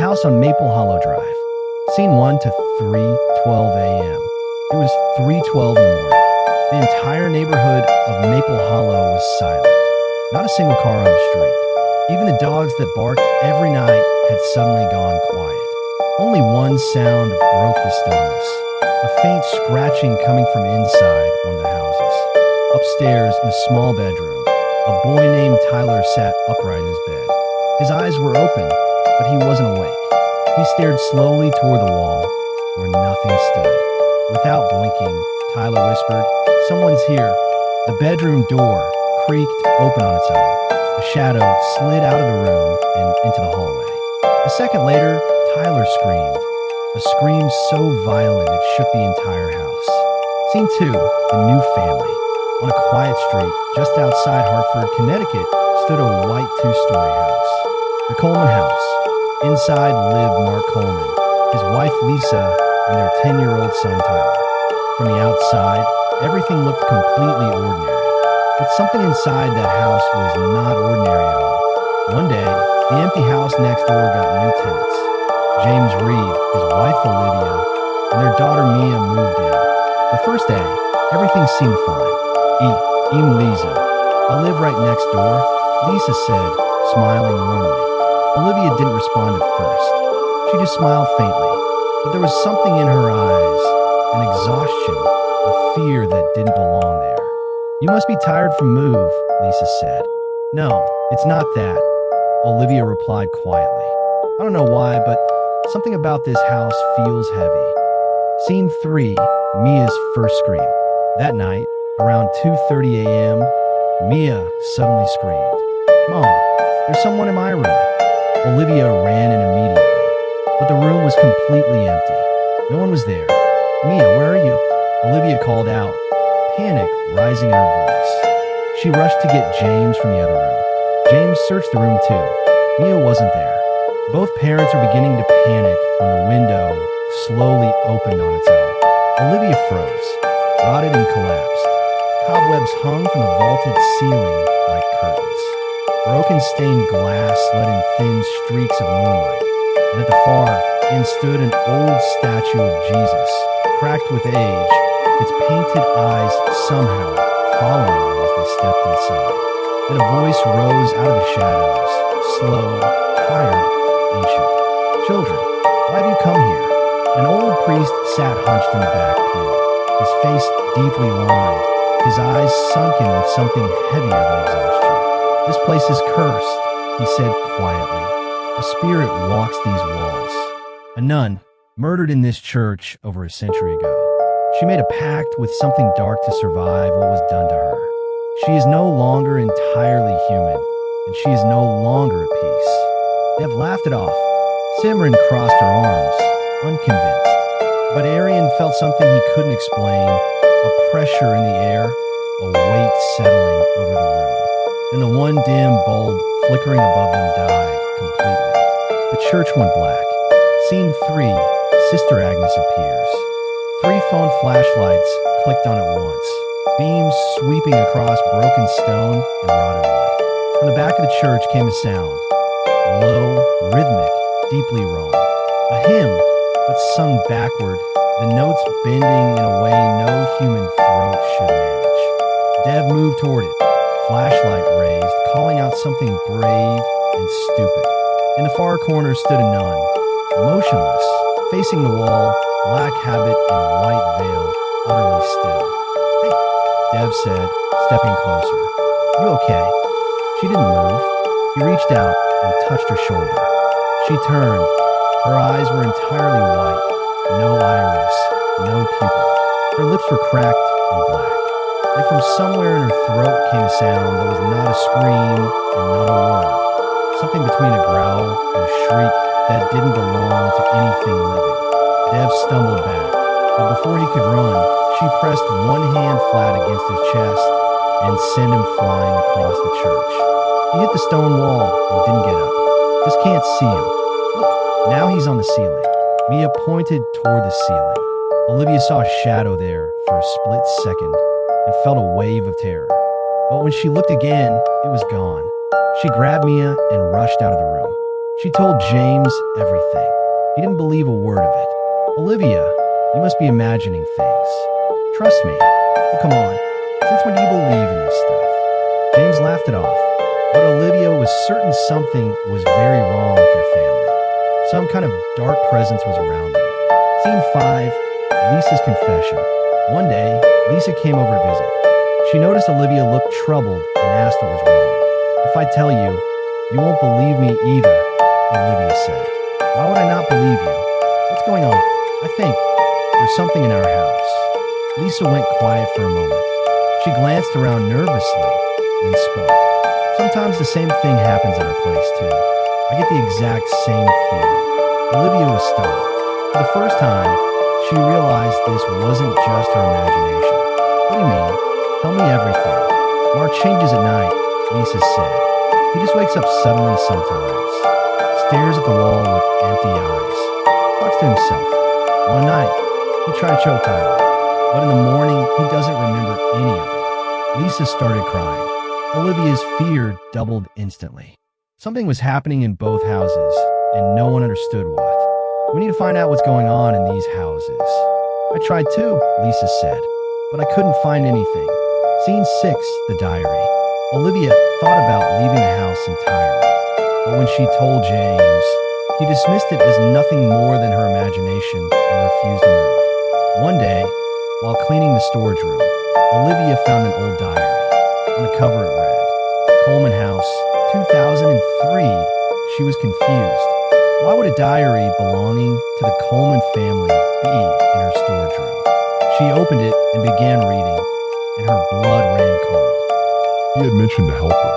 house on Maple Hollow Drive. Scene 1 to 3:12 a.m. It was 3:12 in the morning. The entire neighborhood of Maple Hollow was silent. Not a single car on the street. Even the dogs that barked every night had suddenly gone quiet. Only one sound broke the stillness. A faint scratching coming from inside one of the houses. Upstairs in a small bedroom, a boy named Tyler sat upright in his bed. His eyes were open, but he wasn't awake. He stared slowly toward the wall, where nothing stood. Without blinking, Tyler whispered, "Someone's here." The bedroom door creaked open on its own. A shadow slid out of the room and into the hallway. A second later, Tyler screamed. A scream so violent it shook the entire house. Scene 2, the new family. On a quiet street just outside Hartford, Connecticut, stood a white two-story house. The Coleman house. Inside lived Mark Coleman, his wife Lisa, and their 10-year-old son Tyler. From the outside, everything looked completely ordinary. But something inside that house was not ordinary at all. One day, the empty house next door got new tenants. James Reed, his wife Olivia, and their daughter Mia moved in. The first day, everything seemed fine. Lisa. I live right next door, Lisa said, smiling warmly. Olivia didn't respond at first. She just smiled faintly, but there was something in her eyes, an exhaustion, a fear that didn't belong there. "You must be tired from move," Lisa said. "No, it's not that," Olivia replied quietly. "I don't know why, but something about this house feels heavy." Scene 3, Mia's first scream. That night, around 2:30 a.m., Mia suddenly screamed, "Mom, there's someone in my room." Olivia ran in immediately, but the room was completely empty. No one was there. "Mia, where are you?" Olivia called out, panic rising in her voice. She rushed to get James from the other room. James searched the room too. Mia wasn't there. Both parents were beginning to panic when the window slowly opened on its own. Olivia froze, rotted and collapsed. Cobwebs hung from the vaulted ceiling like curtains. Broken stained glass let in thin streaks of moonlight, and at the far end stood an old statue of Jesus, cracked with age, its painted eyes somehow following them as they stepped inside. Then a voice rose out of the shadows, slow, tired, ancient. "Children, why have you come here?" An old priest sat hunched in the back pew, his face deeply lined, his eyes sunken with something heavier than exhaustion. "This place is cursed," he said quietly. "A spirit walks these walls." A nun, murdered in this church over a century ago. She made a pact with something dark to survive what was done to her. She is no longer entirely human, and she is no longer at peace. They have laughed it off. Simran crossed her arms, unconvinced. But Arian felt something he couldn't explain, a pressure in the air, a weight settling over the room. Then the one dim bulb flickering above them died completely. The church went black. Scene 3, Sister Agnes appears. 3 phone flashlights clicked on at once, beams sweeping across broken stone and rotted wood. From the back of the church came a sound, low, rhythmic, deeply wrong. A hymn, but sung backward, the notes bending in a way no human throat should manage. Dev moved toward it, flashlight raised, calling out something brave and stupid. In the far corner stood a nun, motionless, facing the wall, black habit and white veil, utterly still. "Hey," Dev said, stepping closer. "You okay?" She didn't move. He reached out and touched her shoulder. She turned. Her eyes were entirely white, no iris, no pupil. Her lips were cracked and black. And from somewhere in her throat came a sound that was not a scream and not a word. Something between a growl and a shriek that didn't belong to anything living. Dev stumbled back, but before he could run, she pressed one hand flat against his chest and sent him flying across the church. He hit the stone wall and didn't get up. "Just can't see him. Look, now he's on the ceiling." Mia pointed toward the ceiling. Olivia saw a shadow there for a split second and felt a wave of terror. But when she looked again, it was gone. She grabbed Mia and rushed out of the room. She told James everything. He didn't believe a word of it. Olivia, you must be imagining things. Trust me. Oh, come on. Since when do you believe in this stuff? James laughed it off, but Olivia was certain something was very wrong with your family. Some kind of dark presence was around them. Scene 5, Lisa's confession. One day, Lisa came over to visit. She noticed Olivia looked troubled and asked what was wrong. If I tell you, you won't believe me either, Olivia said. Why would I not believe you? What's going on? I think there's something in our house. Lisa went quiet for a moment. She glanced around nervously, then spoke. Sometimes the same thing happens at our place, too. I get the exact same feeling. Olivia was stunned. For the first time, she realized this wasn't just her imagination. What do you mean? Tell me everything. Mark changes at night, Lisa said. He just wakes up suddenly sometimes. Stares at the wall with empty eyes. Talks to himself. One night, he tried to choke Tyler, but in the morning, he doesn't remember any of it. Lisa started crying. Olivia's fear doubled instantly. Something was happening in both houses, and no one understood what. We need to find out what's going on in these houses. I tried too, Lisa said, but I couldn't find anything. Scene 6, the diary. Olivia thought about leaving the house entirely, but when she told James, he dismissed it as nothing more than her imagination and refused to move. One day, while cleaning the storage room, Olivia found an old diary. On the cover it read, Coleman House, 2003. She was confused. Why would a diary belonging to the Coleman family be in her storage room? She opened it and began reading, and her blood ran cold. He had mentioned to help her.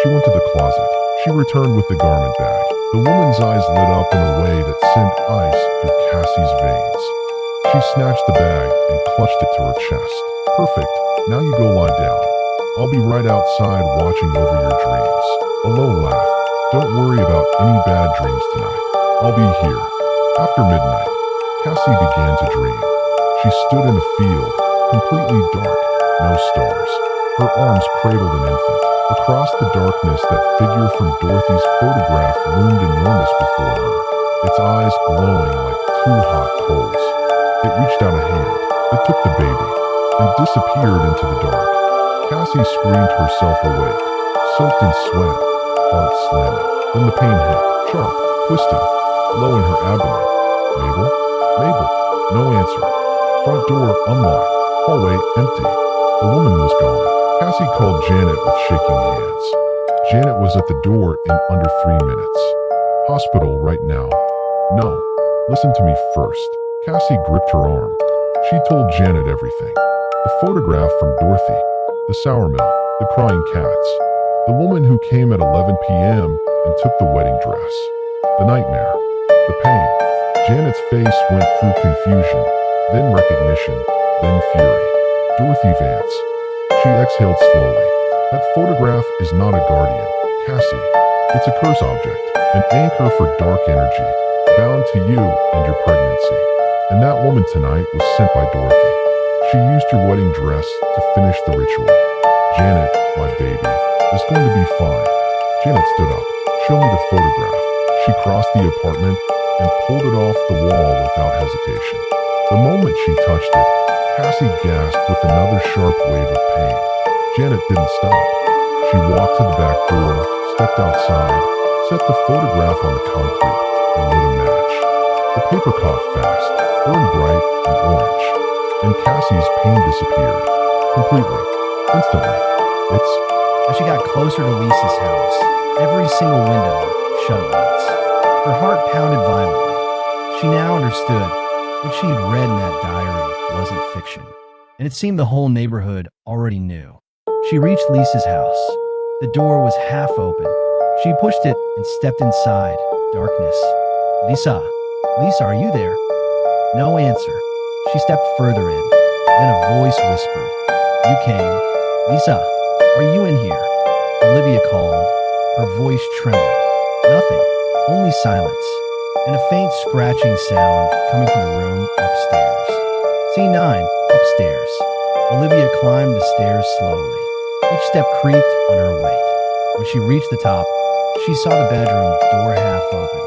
She went to the closet. She returned with the garment bag. The woman's eyes lit up in a way that sent ice through Cassie's veins. She snatched the bag and clutched it to her chest. Perfect. Now you go lie down. I'll be right outside watching over your dreams. A low laugh. Don't worry about any bad dreams tonight. I'll be here. After midnight, Cassie began to dream. She stood in a field, completely dark, no stars. Her arms cradled an infant. Across the darkness, that figure from Dorothy's photograph loomed enormous before her, its eyes glowing like two hot coals. It reached out a hand. It took the baby and disappeared into the dark. Cassie screamed herself awake, soaked in sweat, heart slamming. Then the pain hit, sharp, twisting, low in her abdomen. Mabel? Mabel? No answer. Front door unlocked, hallway empty. The woman was gone. Cassie called Janet with shaking hands. Janet was at the door in under 3 minutes. Hospital right now. No. Listen to me first. Cassie gripped her arm. She told Janet everything. The photograph from Dorothy, the sour milk, the crying cats, the woman who came at 11 p.m. and took the wedding dress, the nightmare, the pain. Janet's face went through confusion, then recognition, then fury. Dorothy Vance. She exhaled slowly. That photograph is not a guardian, Cassie. It's a curse object, an anchor for dark energy, bound to you and your pregnancy. And that woman tonight was sent by Dorothy. She used your wedding dress to finish the ritual. Janet, my baby, is going to be fine. Janet stood up. Show me the photograph. She crossed the apartment and pulled it off the wall without hesitation. The moment she touched it, Cassie gasped with another sharp wave of pain. Janet didn't stop. She walked to the back door, stepped outside, set the photograph on the concrete, and lit a match. The paper caught fast, burned bright and orange, and Cassie's pain disappeared. Completely. Instantly. As she got closer to Lisa's house, every single window shut at once. Her heart pounded violently. She now understood what she had read in that diary wasn't fiction, and it seemed the whole neighborhood already knew. She reached Lisa's house. The door was half open. She pushed it and stepped inside. Darkness. Lisa, are you there? No answer. She stepped further in. Then a voice whispered, You came. Lisa, are you in here? Olivia called, her voice trembling. Nothing, only silence, and a faint scratching sound coming from the room upstairs. Scene 9, upstairs. Olivia climbed the stairs slowly. Each step creaked under her weight. When she reached the top, She saw the bedroom door half open.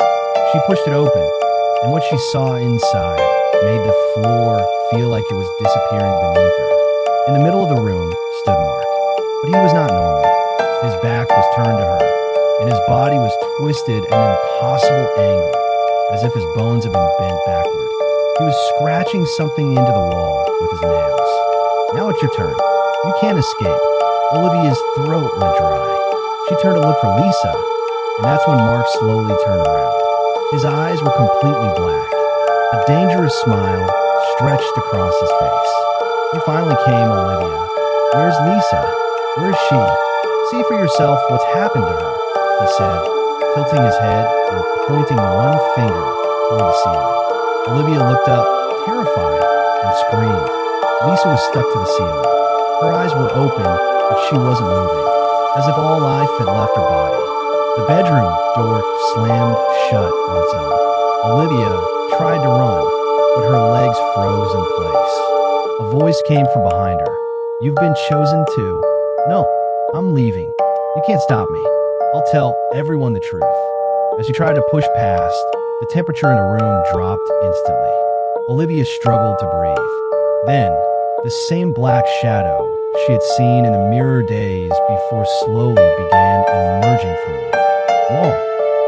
She pushed it open, and what she saw inside made the floor feel like it was disappearing beneath her. In the middle of the room stood Mark, but he was not normal. His back was turned to her, and his body was twisted at an impossible angle, as if his bones had been bent backward. He was scratching something into the wall with his nails. Now it's your turn. You can't escape. Olivia's throat went dry. She turned to look for Lisa, and that's when Mark slowly turned around. His eyes were completely black. A dangerous smile stretched across his face. You finally came, Olivia. Where's Lisa? Where's she? See for yourself what's happened to her, he said, tilting his head and pointing one finger toward the ceiling. Olivia looked up, terrified, and screamed. Lisa was stuck to the ceiling. Her eyes were open, but she wasn't moving, as if all life had left her body. The bedroom door slammed shut on its own. Olivia tried to run, but her legs froze in place. A voice came from behind her. You've been chosen too. No, I'm leaving. You can't stop me. I'll tell everyone the truth. As she tried to push past, the temperature in the room dropped instantly. Olivia struggled to breathe. Then, the same black shadow she had seen in the mirror days before slowly began emerging from the wall.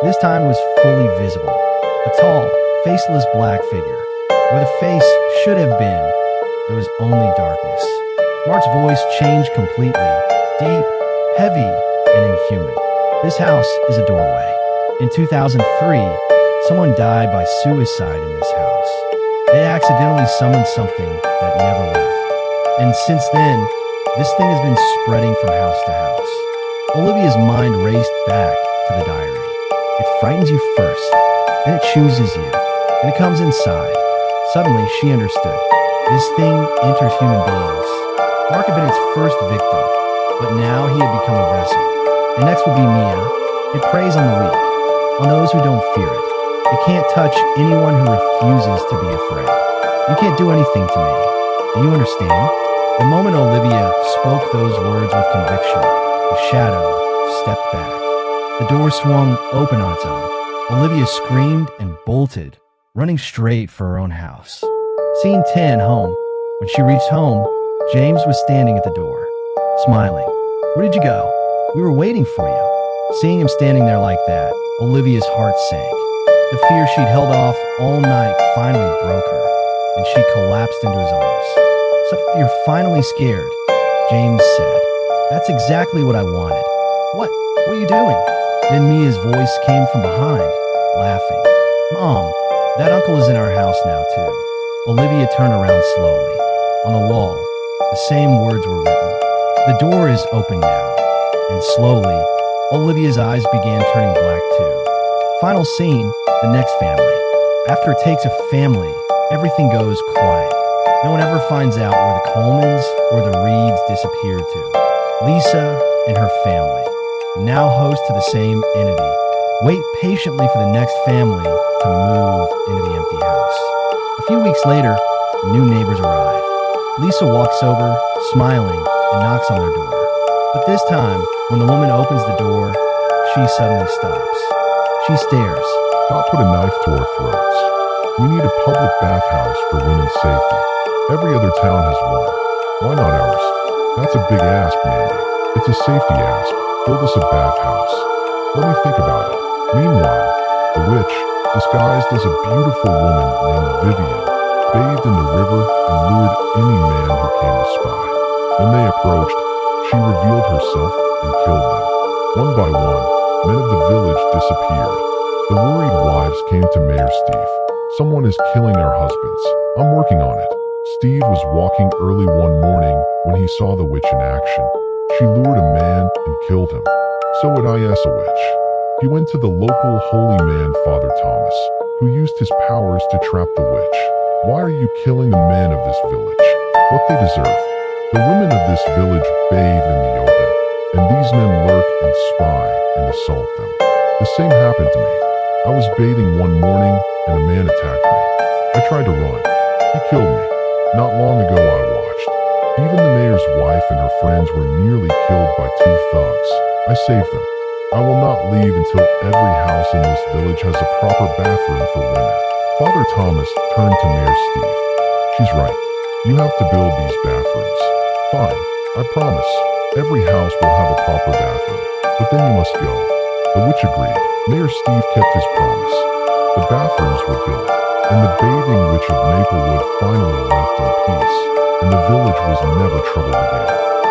This time was fully visible. A tall, faceless black figure. Where the face should have been, there was only darkness. Mark's voice changed completely. Deep, heavy, and inhuman. This house is a doorway. In 2003, someone died by suicide in this house. They accidentally summoned something that never left. And since then, this thing has been spreading from house to house. Olivia's mind raced back to the diary. It frightens you first, then it chooses you, and it comes inside. Suddenly, she understood. This thing enters human beings. Mark had been its first victim, but now he had become a vessel. And next will be Mia. It preys on the weak, on those who don't fear it. It can't touch anyone who refuses to be afraid. You can't do anything to me. Do you understand? The moment Olivia spoke those words with conviction, the shadow stepped back. The door swung open on its own. Olivia screamed and bolted, running straight for her own house. Scene 10, home. When she reached home, James was standing at the door, smiling. Where did you go? We were waiting for you. Seeing him standing there like that, Olivia's heart sank. The fear she'd held off all night finally broke her, and she collapsed into his arms. So you're finally scared, James said. That's exactly what I wanted. What are you doing? Then Mia's voice came from behind, laughing. Mom, that uncle is in our house now too. Olivia turned around slowly. On the wall, the same words were written. The door is open now. And slowly, Olivia's eyes began turning black too. Final scene, the next family. After it takes a family, everything goes quiet. No one ever finds out where the Colemans or the Reeds disappeared to. Lisa and her family, now host to the same entity, wait patiently for the next family to move into the empty house. A few weeks later, new neighbors arrive. Lisa walks over, smiling, and knocks on their door. But this time, when the woman opens the door, she suddenly stops. She stares. God put a knife to our throats. We need a public bathhouse for women's safety. Every other town has one. Why not ours? That's a big ask, Mandy. It's a safety ask. Build us a bathhouse. Let me think about it. Meanwhile, the witch, disguised as a beautiful woman named Vivian, bathed in the river and lured any man who came to spy. When they approached, she revealed herself and killed them. One by one, men of the village disappeared. The worried wives came to Mayor Steve. Someone is killing our husbands. I'm working on it. Steve was walking early one morning when he saw the witch in action. She lured a man and killed him. So would I as a witch. He went to the local holy man, Father Thomas, who used his powers to trap the witch. Why are you killing the men of this village? What they deserve. The women of this village bathe in the open, and these men lurk and spy and assault them. The same happened to me. I was bathing one morning, and a man attacked me. I tried to run. He killed me. Not long ago I watched. Even the mayor's wife and her friends were nearly killed by two thugs. I saved them. I will not leave until every house in this village has a proper bathroom for women. Father Thomas turned to Mayor Steve. She's right. You have to build these bathrooms. Fine, I promise. Every house will have a proper bathroom. But then you must go. The witch agreed. Mayor Steve kept his promise. The bathrooms were built, and the bathing witch of Maplewood finally left in peace, and the village was never troubled again.